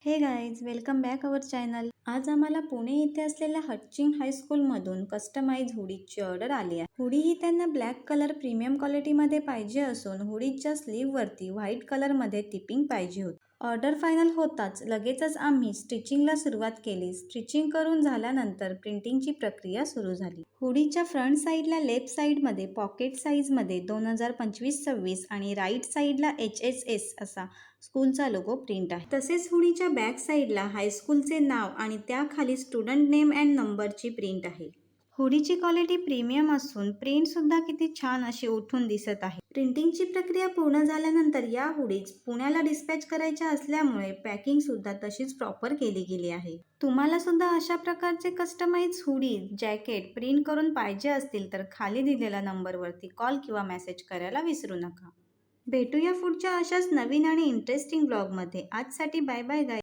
हे guys, welcome back our channel. आज आम्हाला पुणे येथे असलेल्या हटचिंग हायस्कूलमधून कस्टमाइज हुडीची ऑर्डर आली आहे. हुडी ही त्यांना ब्लॅक कलर प्रीमियम क्वालिटीमध्ये पाहिजे असून हुडीच्या स्लीववरती व्हाईट कलरमध्ये टिपिंग पाहिजे होती. ऑर्डर फायनल होताच लगेचच आम्ही स्टिचिंगला सुरुवात केली. स्टिचिंग करून झाल्यानंतर प्रिंटिंगची प्रक्रिया सुरू झाली. हुडीच्या फ्रंट साईडला लेफ्ट साईडमध्ये पॉकेट साईजमध्ये 2025-26 आणि राईट साईडला HSS असा स्कूलचा लोगो प्रिंट आहे. तसेच हुडीच्या बॅक साईडला हायस्कूलचे नाव आणि त्याखाली स्टुडंट नेम अँड नंबरची प्रिंट आहे. हुडीची क्वालिटी प्रीमियम असून प्रिंट सुद्धा किती छान अशी उठून दिसत आहे. प्रिंटिंगची प्रक्रिया पूर्ण झाल्यानंतर या हुडीज पुण्याला डिस्पॅच करायच्या असल्यामुळे पॅकिंग सुद्धा तशीच प्रॉपर केली गेली आहे. तुम्हाला सुद्धा अशा प्रकारचे कस्टमाइज हुडी जॅकेट प्रिंट करून पाहिजे असतील तर खाली दिलेल्या नंबरवरती कॉल किंवा मेसेज करायला विसरू नका. भेटूया पुढच्या अशाच नवीन आणि इंटरेस्टिंग ब्लॉगमध्ये. आजसाठी बाय बाय गाईज.